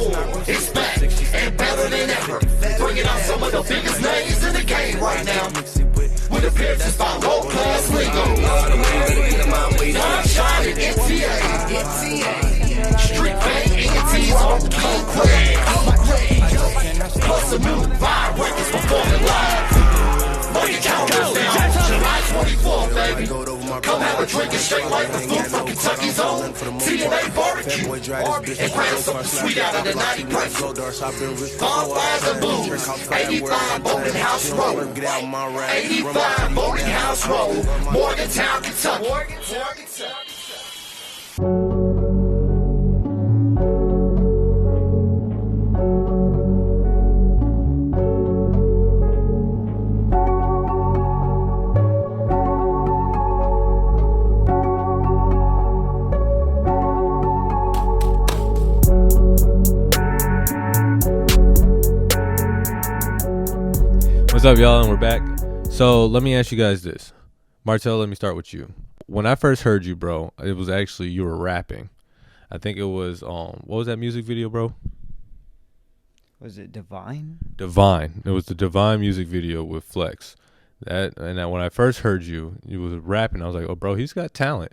It's back and better than ever. Bringing out some of the biggest names in the game right now. With appearances by low-class lingo. Sunshine and NTA. Street Bang ENTs on King Craig. Plus some new vibe records performing live. Mark your calendars down. July 24th, baby. Come have a drink and shake like the food from Kentucky's own TNA barbecue. And grab something sweet out of the 90 pretzel. Bonfires and blues. 85 Boating House Road. 85 Boating House Road. Morgantown, Kentucky. What's up, y'all? And we're back. So let me ask you guys this. Martel, let me start with you. When I first heard you, bro, it was actually you were rapping. I think it was what was that music video, bro? Was it Divine? Divine. It was the Divine music video with Flex. When I first heard you, you was rapping. I was like, oh, bro, he's got talent.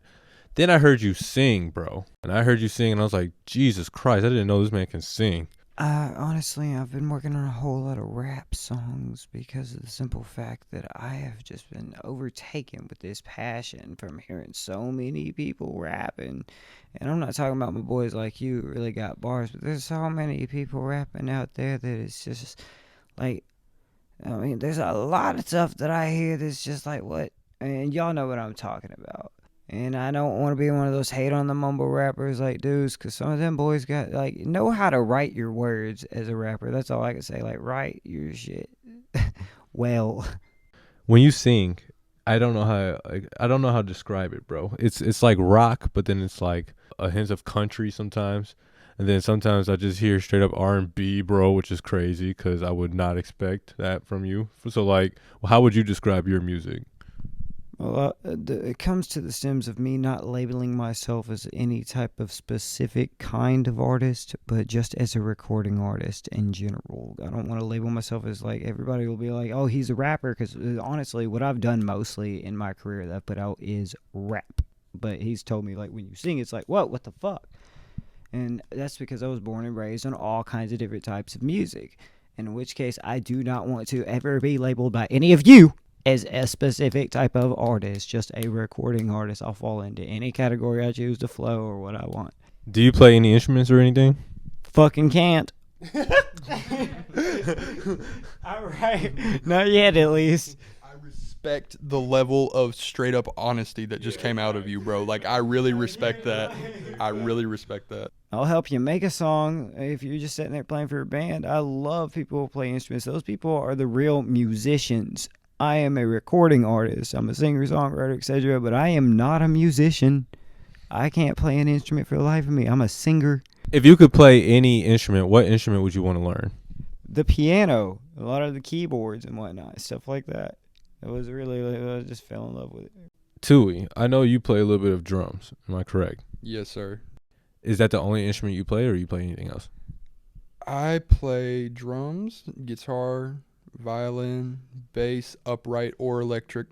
Then I heard you sing, bro. And I heard you sing, and I was like, Jesus Christ, I didn't know this man can sing. Honestly, I've been working on a whole lot of rap songs because of the simple fact that I have just been overtaken with this passion from hearing so many people rapping. And I'm not talking about my boys like you who really got bars, but there's so many people rapping out there that it's just like, I mean, there's a lot of stuff that I hear that's just like, what? And y'all know what I'm talking about. And I don't want to be one of those hate on the mumble rappers like dudes, because some of them boys got, like, know how to write your words as a rapper. That's all I can say. Like, write your shit well. When you sing, I don't know how to describe it, bro. It's like rock, but then it's like a hint of country sometimes. And then sometimes I just hear straight up R&B, bro, which is crazy because I would not expect that from you. So, like, how would you describe your music? Well, it comes to the stems of me not labeling myself as any type of specific kind of artist, but just as a recording artist in general. I don't want to label myself as, like, everybody will be like, oh, he's a rapper, because honestly, what I've done mostly in my career that I've put out is rap. But he's told me, like, when you sing, it's like, whoa, what the fuck? And that's because I was born and raised on all kinds of different types of music, in which case I do not want to ever be labeled by any of you as a specific type of artist, just a recording artist. I'll fall into any category I choose to flow or what I want. Do you play any instruments or anything? Fucking can't. All right. Not yet, at least. I respect the level of straight up honesty that just came out of you, bro. Like, I really respect that. I really respect that. I'll help you make a song if you're just sitting there playing for a band. I love people who play instruments. Those people are the real musicians. I am a recording artist. I'm a singer, songwriter, etc., but I am not a musician. I can't play an instrument for the life of me. I'm a singer. If you could play any instrument, what instrument would you want to learn? The piano, a lot of the keyboards and whatnot, stuff like that. It was really, I just fell in love with it. Tui, I know you play a little bit of drums. Am I correct? Yes, sir. Is that the only instrument you play, or you play anything else? I play drums, guitar, violin, bass, upright or electric.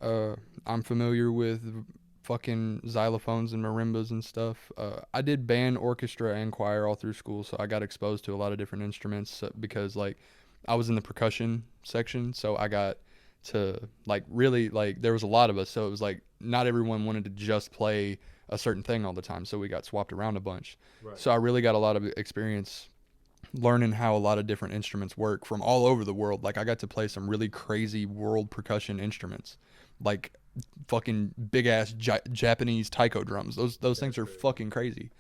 I'm familiar with fucking xylophones and marimbas and stuff. I did band, orchestra, and choir all through school, so I got exposed to a lot of different instruments because, like, I was in the percussion section, so I got to, like, really, like, there was a lot of us, so it was like not everyone wanted to just play a certain thing all the time, so we got swapped around a bunch. Right. So I really got a lot of experience learning how a lot of different instruments work from all over the world. Like, I got to play some really crazy world percussion instruments, like fucking big ass Japanese taiko drums. Those things are fucking crazy.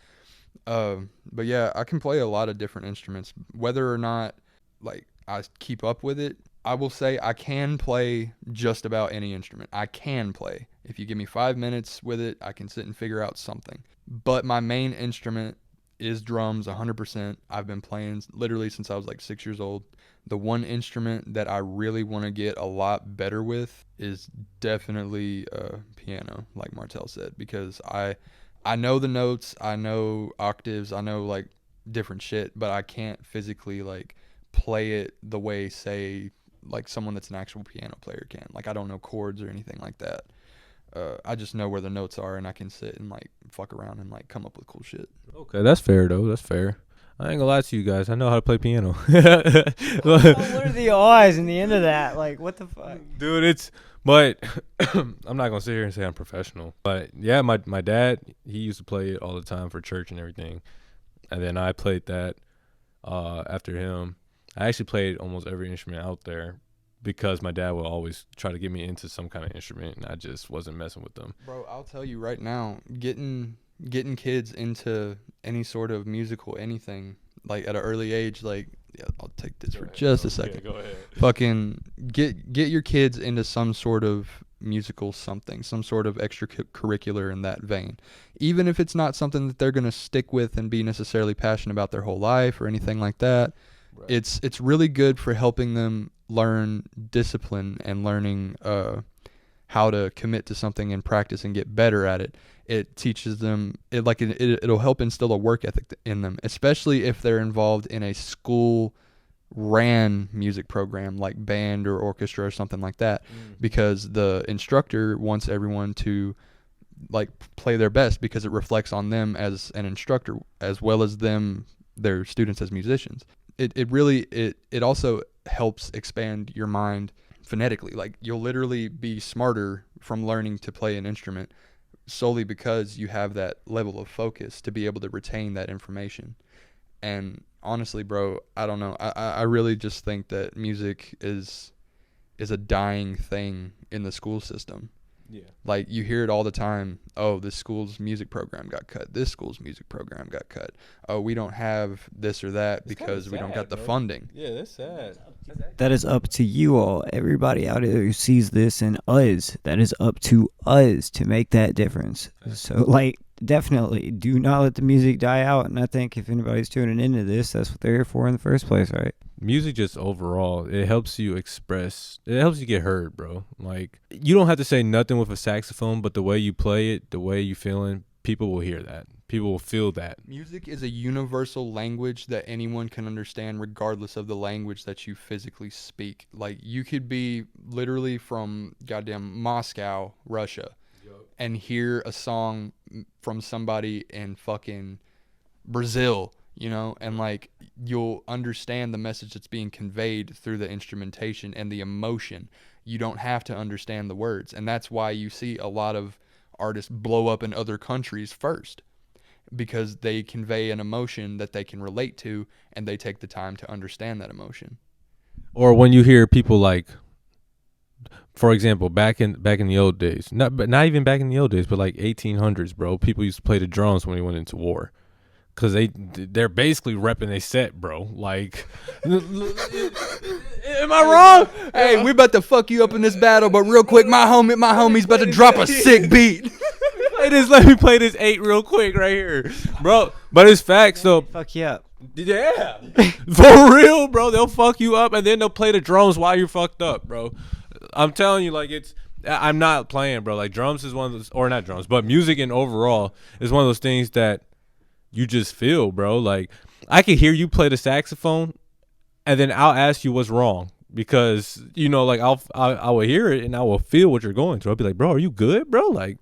But yeah, I can play a lot of different instruments. Whether or not, like, I keep up with it, I will say I can play just about any instrument. I can play. If you give me 5 minutes with it, I can sit and figure out something. But my main instrument is drums, 100%. I've been playing literally since I was like 6 years old. The one instrument that I really want to get a lot better with is definitely piano, like Martel said, because I know the notes, I know octaves, I know like different shit, but I can't physically like play it the way, say, like someone that's an actual piano player can. Like I don't know chords or anything like that. I just know where the notes are, and I can sit and like fuck around and like come up with cool shit. Okay, that's fair though. That's fair. I ain't gonna lie to you guys. I know how to play piano. What are the odds in the end of that? Like, what the fuck? Dude, but I'm not gonna sit here and say I'm professional. But yeah, my dad, he used to play it all the time for church and everything. And then I played that after him. I actually played almost every instrument out there because my dad would always try to get me into some kind of instrument, and I just wasn't messing with them. Bro, I'll tell you right now, getting kids into any sort of musical anything, like at an early age, like, yeah, I'll take this for just a second. Yeah, go ahead. Fucking get your kids into some sort of musical something, some sort of extracurricular in that vein. Even if it's not something that they're going to stick with and be necessarily passionate about their whole life or anything like that. Right. It's really good for helping them learn discipline and learning how to commit to something and practice and get better at it. It teaches them it'll help instill a work ethic in them, especially if they're involved in a school ran music program like band or orchestra or something like that, because the instructor wants everyone to like play their best because it reflects on them as an instructor as well as their students as musicians. It really also helps expand your mind phonetically. Like you'll literally be smarter from learning to play an instrument solely because you have that level of focus to be able to retain that information. And honestly, bro, I don't know. I really just think that music is a dying thing in the school system. Yeah. Like you hear it all the time. Oh, this school's music program got cut. This school's music program got cut. Oh, we don't have this or that because we don't got the funding. Yeah, that's sad. That is up to you all. Everybody out there who sees this and us, that is up to us to make that difference. So, like, definitely do not let the music die out. And I think if anybody's tuning into this, that's what they're here for in the first place, right? Music just overall, it helps you express, it helps you get heard, bro. Like, you don't have to say nothing with a saxophone, but the way you play it, the way you feeling, people will hear that. People will feel that. Music is a universal language that anyone can understand regardless of the language that you physically speak. Like, you could be literally from goddamn Moscow, Russia, and hear a song from somebody in fucking Brazil, you know, and like you'll understand the message that's being conveyed through the instrumentation and the emotion. You don't have to understand the words, and that's why you see a lot of artists blow up in other countries first, because they convey an emotion that they can relate to, and they take the time to understand that emotion. Or when you hear people like, for example, back in the old days, not even back in the old days, but like 1800s, bro. People used to play the drums when they went into war, cause they're basically repping a set, bro. Like, am I wrong? Hey, we about to fuck you up in this battle, but real quick, my homie's about to drop a sick beat. Let me play this 8 real quick right here, bro. But it's facts, so Fuck you up. yeah, for real, bro. They'll fuck you up, and then they'll play the drums while you're fucked up, bro. I'm telling you, like, I'm not playing, bro. Like, drums is one of those, or not drums, but music in overall is one of those things that you just feel, bro. Like, I can hear you play the saxophone, and then I'll ask you what's wrong, because, you know, like, I will hear it and I will feel what you're going through. I'll be like, bro, are you good, bro? Like,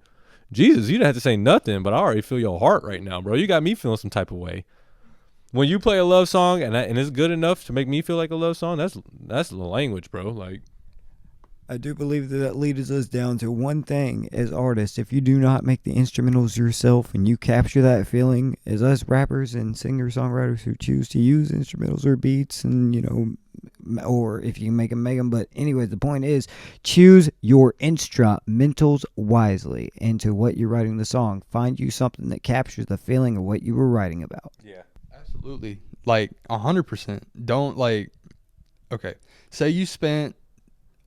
Jesus, you don't have to say nothing, but I already feel your heart right now, bro. You got me feeling some type of way. When you play a love song and it's good enough to make me feel like a love song, that's the language, bro. Like, I do believe that leads us down to one thing as artists. If you do not make the instrumentals yourself and you capture that feeling, as us rappers and singer-songwriters who choose to use instrumentals or beats, and, you know, or if you make them. But anyway, the point is, choose your instrumentals wisely into what you're writing the song. Find you something that captures the feeling of what you were writing about. Yeah, absolutely. Like, 100%. Don't, like, okay, say you spent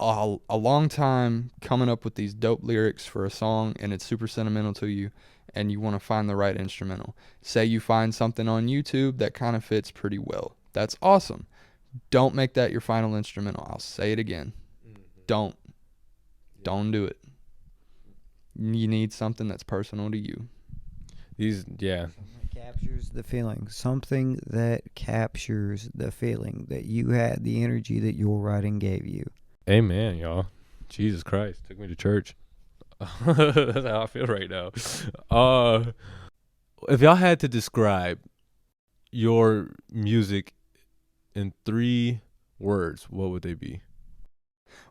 a long time coming up with these dope lyrics for a song and it's super sentimental to you and you want to find the right instrumental. Say you find something on YouTube that kind of fits pretty well. That's awesome. Don't make that your final instrumental. I'll say it again. Don't do it. You need something that's personal to you. Captures the feeling. Something that captures the feeling that you had, the energy that your writing gave you. Amen, y'all. Jesus Christ, took me to church. That's how I feel right now. If y'all had to describe your music in 3 words, what would they be?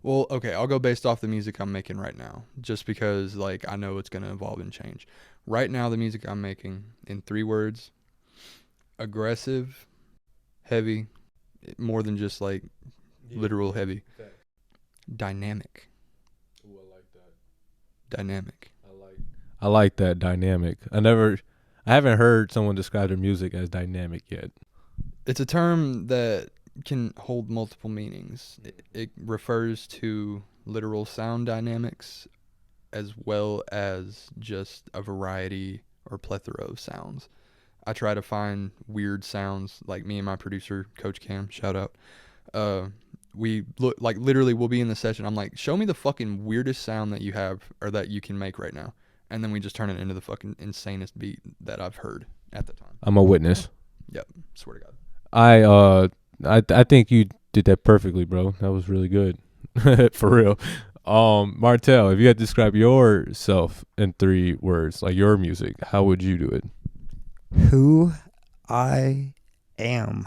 Well, okay, I'll go based off the music I'm making right now, just because like I know it's gonna evolve and change. Right now, the music I'm making in 3 words: aggressive, heavy, more than just like literal heavy, dynamic. Ooh, I like that. Dynamic. I like that, dynamic. I haven't heard someone describe their music as dynamic yet. It's a term that can hold multiple meanings. It refers to literal sound dynamics as well as just a variety or plethora of sounds. I try to find weird sounds, like me and my producer, Coach Cam, shout out. We look like literally we'll be in the session. I'm like, show me the fucking weirdest sound that you have or that you can make right now. And then we just turn it into the fucking insanest beat that I've heard at the time. I'm a witness. Yep, swear to God. I think you did that perfectly, bro. That was really good. For real. Martel, if you had to describe yourself in 3 words, like your music, how would you do it? Who I am.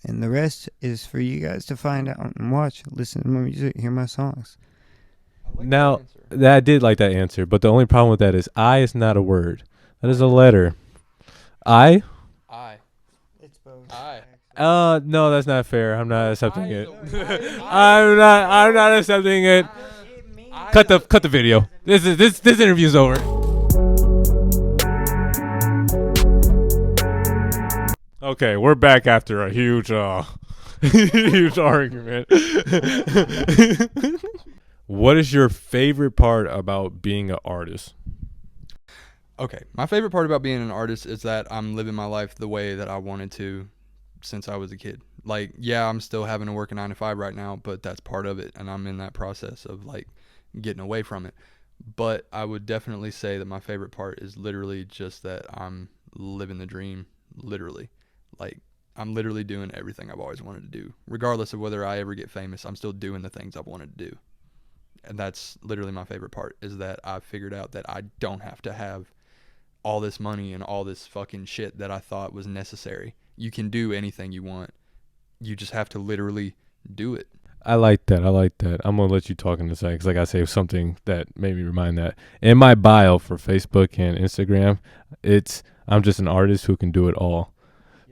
And the rest is for you guys to find out and watch, listen to my music, hear my songs. Now, I did like that answer, but the only problem with that is I is not a word. That is a letter. I? It's both. No, that's not fair. I'm not accepting it. I'm not accepting it. Cut the video. This interview's over. Okay, we're back after a huge huge argument. What is your favorite part about being an artist? Okay, my favorite part about being an artist is that I'm living my life the way that I wanted to since I was a kid. Like, yeah, I'm still having to work a 9 to 5 right now, but that's part of it, and I'm in that process of like getting away from it. But I would definitely say that my favorite part is literally just that I'm living the dream, literally. Like, I'm literally doing everything I've always wanted to do. Regardless of whether I ever get famous, I'm still doing the things I've wanted to do. And that's literally my favorite part, is that I've figured out that I don't have to have all this money and all this fucking shit that I thought was necessary. You can do anything you want. You just have to literally do it. I like that. I'm going to let you talk in a second because I got to say something that made me remind that. In my bio for Facebook and Instagram, I'm just an artist who can do it all.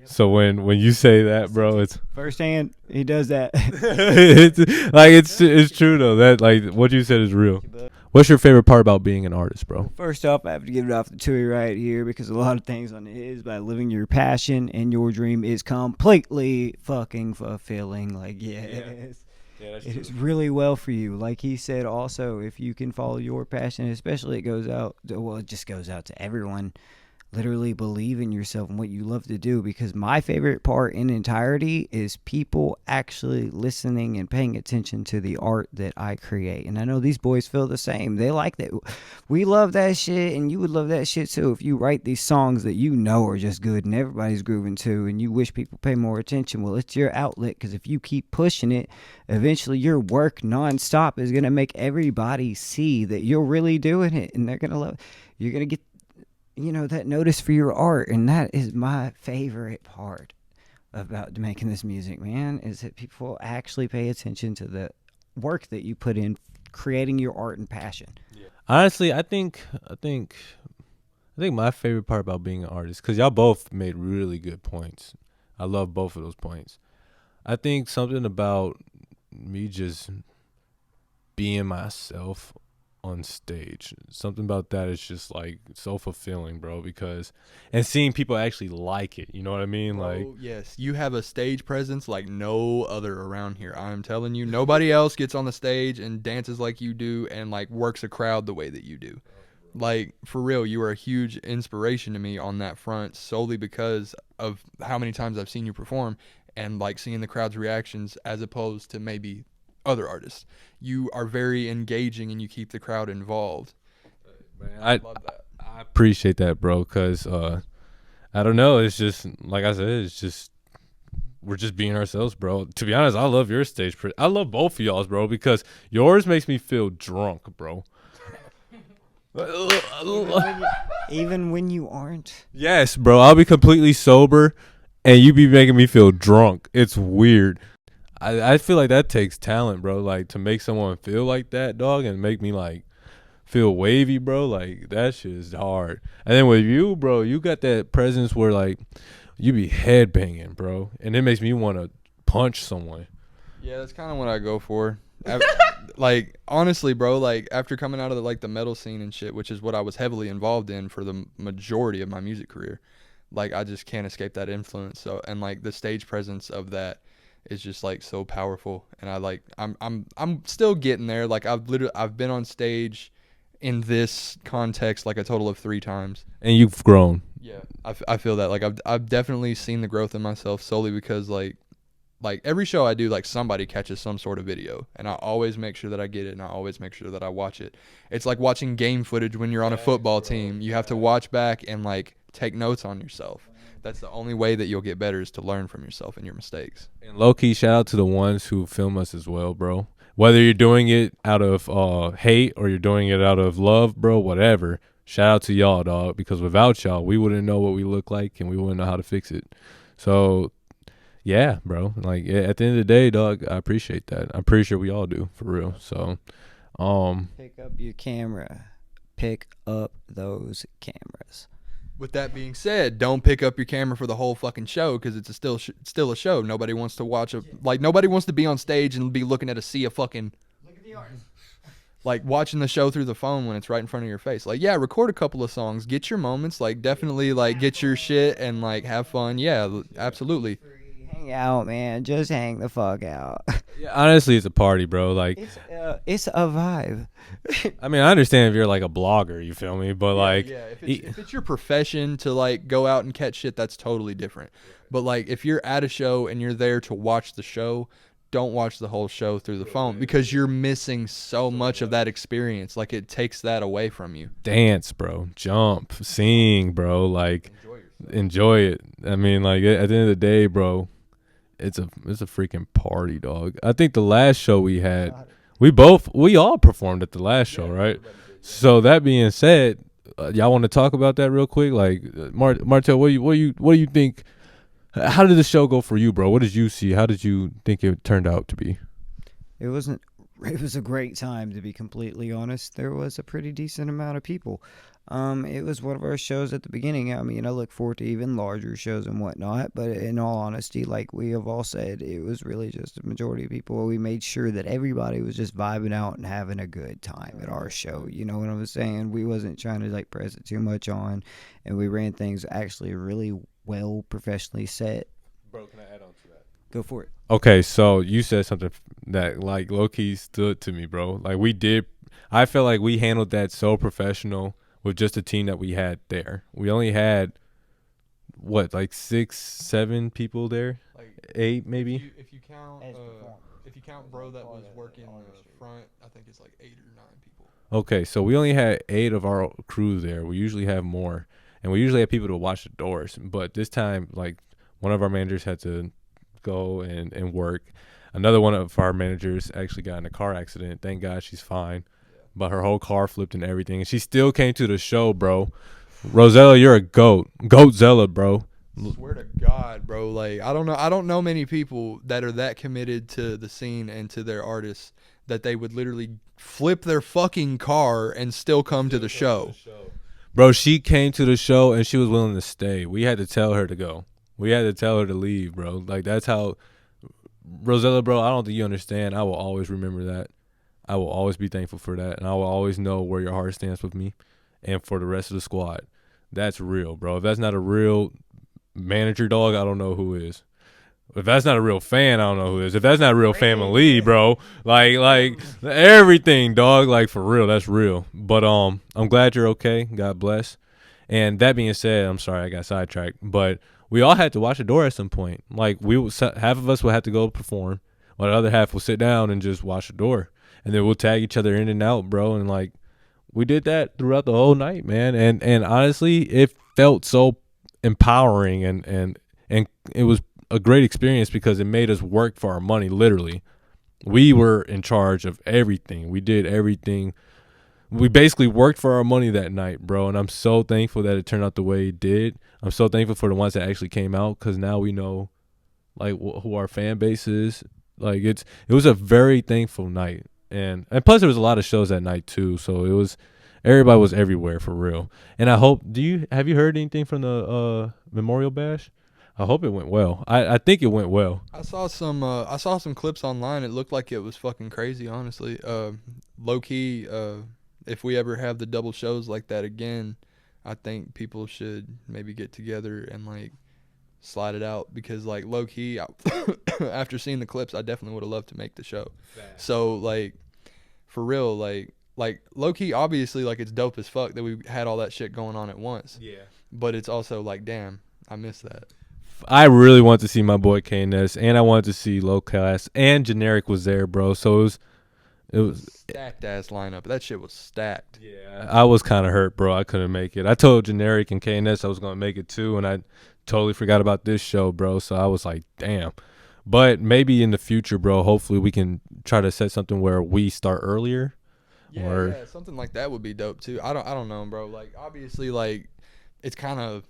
So when you say that, bro, it's Firsthand, he does that. it's true though. That like what you said is real. What's your favorite part about being an artist, bro? First off, I have to give it off to Tui right here because a lot of things on it is by living your passion and your dream is completely fucking fulfilling. Like, yes. Yeah, it is really well for you. Like he said, also, if you can follow your passion, especially it just goes out to everyone. Literally believe in yourself and what you love to do, because my favorite part in entirety is people actually listening and paying attention to the art that I create. And I know these boys feel the same. They like that. We love that shit, and you would love that shit too if you write these songs that you know are just good and everybody's grooving to, and you wish people pay more attention. Well, it's your outlet, because if you keep pushing it, eventually your work nonstop is going to make everybody see that you're really doing it, and they're going to love it. You're going to get that notice for your art, and that is my favorite part about making this music, man, is that people actually pay attention to the work that you put in creating your art and passion. Yeah. Honestly, I think my favorite part about being an artist, because y'all both made really good points. I love both of those points. I think something about me just being myself on stage, something about that is just like so fulfilling, bro, and seeing people actually like it, you know what I mean? Like, yes, you have a stage presence like no other around here. I'm telling you, nobody else gets on the stage and dances like you do and like works a crowd the way that you do. Like, for real, you are a huge inspiration to me on that front, solely because of how many times I've seen you perform and like seeing the crowd's reactions, as opposed to maybe other artists. You are very engaging and you keep the crowd involved. Man, I love that. I appreciate that, bro, because I don't know. It's just like I said. It's just we're just being ourselves, bro. To be honest, I love your stage. I love both of y'all's, bro, because yours makes me feel drunk, bro. Even when you aren't. Yes, bro. I'll be completely sober, and you be making me feel drunk. It's weird. I feel like that takes talent, bro. Like to make someone feel like that, dog, and make me like feel wavy, bro. Like that shit is hard. And then with you, bro, you got that presence where like you be headbanging, bro, and it makes me want to punch someone. Yeah, that's kind of what I go for. Like honestly, bro, like after coming out of the metal scene and shit, which is what I was heavily involved in for the majority of my music career, like I just can't escape that influence. So and like the stage presence of that is just like so powerful. And I'm still getting there. Like I've been on stage in this context like a total of 3 times. And you've grown. Yeah, I feel that. Like I've definitely seen the growth in myself solely because like every show I do, like somebody catches some sort of video, and I always make sure that I get it, and I always make sure that I watch it. It's like watching game footage when you're on a football team. You have to watch back and like take notes on yourself. That's the only way that you'll get better is to learn from yourself and your mistakes. And low key, shout out to the ones who film us as well, bro. Whether you're doing it out of hate or you're doing it out of love, bro, whatever. Shout out to y'all, dog, because without y'all, we wouldn't know what we look like and we wouldn't know how to fix it. So, yeah, bro. Like at the end of the day, dog, I appreciate that. I'm pretty sure we all do, for real. So, Pick up your camera. Pick up those cameras. With that being said, don't pick up your camera for the whole fucking show because it's still a show. Nobody wants to watch nobody wants to be on stage and be looking at a sea of fucking. Look at the artist. Like watching the show through the phone when it's right in front of your face. Like, yeah, record a couple of songs, get your moments, like definitely like get your shit and like have fun. Yeah, absolutely. Hang out, man. Just hang the fuck out. yeah, honestly, it's a party, bro. Like, It's a vibe. I mean, I understand if you're like a blogger, you feel me? But like, yeah, if it's your profession to like go out and catch shit, that's totally different. But like, if you're at a show and you're there to watch the show, don't watch the whole show through the phone because you're missing so much of that experience. Like it takes that away from you. dance, bro, jump, sing, bro. Like, enjoy it. I mean, like at the end of the day, bro, it's a freaking party, dog. I think the last show we had, we all performed at the last show, right? So that being said, y'all want to talk about that real quick? Like, Martel, what do you think? How did the show go for you, bro? What did you see? How did you think it turned out to be? It was a great time, to be completely honest. There was a pretty decent amount of people. It was one of our shows at the beginning. I mean, I look forward to even larger shows and whatnot, but in all honesty, like we have all said, it was really just a majority of people. We made sure that everybody was just vibing out and having a good time at our show. You know what I was saying? We wasn't trying to like press it too much on, and we ran things actually really well, professionally set. Bro, can I add on to that? Go for it. Okay, so you said something that like low key stood to me, bro. Like I felt like we handled that so professional with just the team that we had there. We only had like 6, 7 people there, Like 8 maybe. If you count bro that was working the front, I think it's like 8 or 9 people. Okay, so we only had 8 of our crew there. We usually have more, and we usually have people to watch the doors. But this time, like one of our managers had to go and work. Another one of our managers actually got in a car accident. Thank God she's fine. But her whole car flipped and everything. And she still came to the show, bro. Rosella, you're a goat. Goatzella, bro. Swear to God, bro. Like I don't know many people that are that committed to the scene and to their artists that they would literally flip their fucking car and still come to the show. Bro, she came to the show and she was willing to stay. We had to tell her to go. We had to tell her to leave, bro. Like that's how Rosella, bro, I don't think you understand. I will always remember that. I will always be thankful for that, and I will always know where your heart stands with me and for the rest of the squad. That's real, bro. If that's not a real manager, dog, I don't know who is. If that's not a real fan, I don't know who is. If that's not a real family, bro, like everything, dog, like for real, that's real. But I'm glad you're okay. God bless. And that being said, I'm sorry I got sidetracked, but we all had to watch the door at some point. Like half of us would have to go perform, while the other half will sit down and just watch the door. And then we'll tag each other in and out, bro. And like we did that throughout the whole night, man. And honestly, it felt so empowering, and it was a great experience because it made us work for our money. Literally, we were in charge of everything. We did everything. We basically worked for our money that night, bro. And I'm so thankful that it turned out the way it did. I'm so thankful for the ones that actually came out, because now we know like who our fan base is. Like it was a very thankful night, and plus there was a lot of shows that night too. So everybody was everywhere for real. And I hope, have you heard anything from the Memorial Bash? I hope it went well. I think it went well. I saw some clips online. It looked like it was fucking crazy, honestly. Low key, if we ever have the double shows like that again, I think people should maybe get together and like slide it out, because like low key, after seeing the clips, I definitely would have loved to make the show. Fast. So like for real, like low key, obviously like it's dope as fuck that we had all that shit going on at once. Yeah. But it's also like, damn, I miss that. I really want to see my boy KNS, and I wanted to see Low Class, and Generic was there, bro. So it was stacked ass lineup. That shit was stacked. Yeah, I was kind of hurt, bro. I couldn't make it. I told Generic and KNS I was gonna make it too, and I totally forgot about this show, bro. So I was like, damn. But maybe in the future, bro, hopefully we can try to set something where we start earlier. Yeah, something like that would be dope too. I don't know, bro. Like obviously, like it's kind of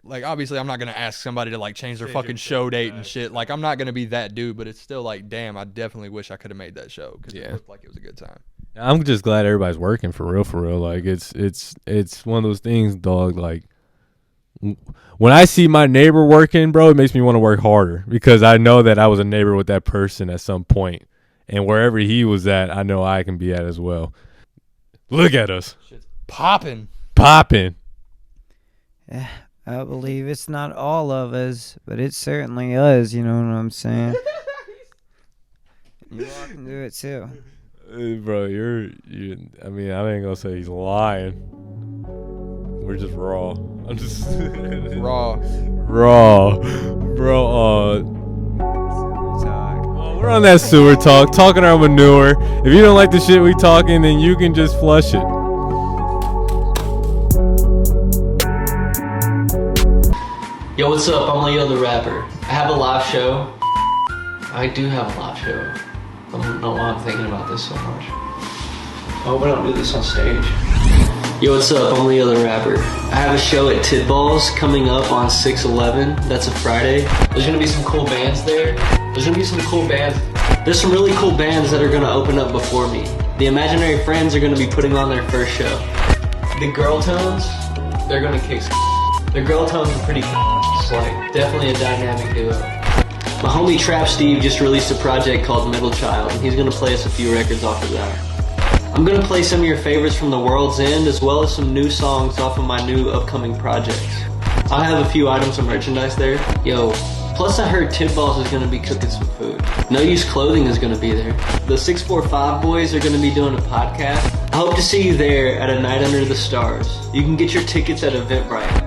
like, obviously I'm not gonna ask somebody to like change their fucking show date and shit. Like I'm not gonna be that dude, but it's still like, damn, I definitely wish I could have made that show, because it looked like it was a good time. I'm just glad everybody's working for real. Like it's one of those things, dog. Like when I see my neighbor working, bro, it makes me want to work harder, because I know that I was a neighbor with that person at some point, and wherever he was at, I know I can be at as well. Look at us. Shit's popping. Yeah, I believe it's not all of us, but it's certainly us, you know what I'm saying? You all can do it too. Bro, I mean, I ain't gonna say he's lying. We're just raw. I'm just raw. Bro, we're on that sewer talk, talking our manure. If you don't like the shit we talking, then you can just flush it. Yo, what's up? I'm Leo the Rapper. I have a live show. I do have a live show. I don't know why I'm thinking about this so much. I hope I don't do this on stage. Yo, what's up? I'm Leo the Rapper. I have a show at Titballs coming up on 6/11. That's a Friday. There's gonna be some cool bands there. There's some really cool bands that are gonna open up before me. The Imaginary Friends are gonna be putting on their first show. The Girl Tones, they're gonna kick some. The Girl Tones are pretty like definitely a dynamic duo. My homie Trap Steve just released a project called Middle Child, and he's gonna play us a few records off of that. I'm gonna play some of your favorites from The World's End, as well as some new songs off of my new upcoming projects. I'll have a few items of merchandise there. Yo, plus I heard Tidballs is gonna be cooking some food. No Use Clothing is gonna be there. The 645 boys are gonna be doing a podcast. I hope to see you there at A Night Under the Stars. You can get your tickets at Eventbrite.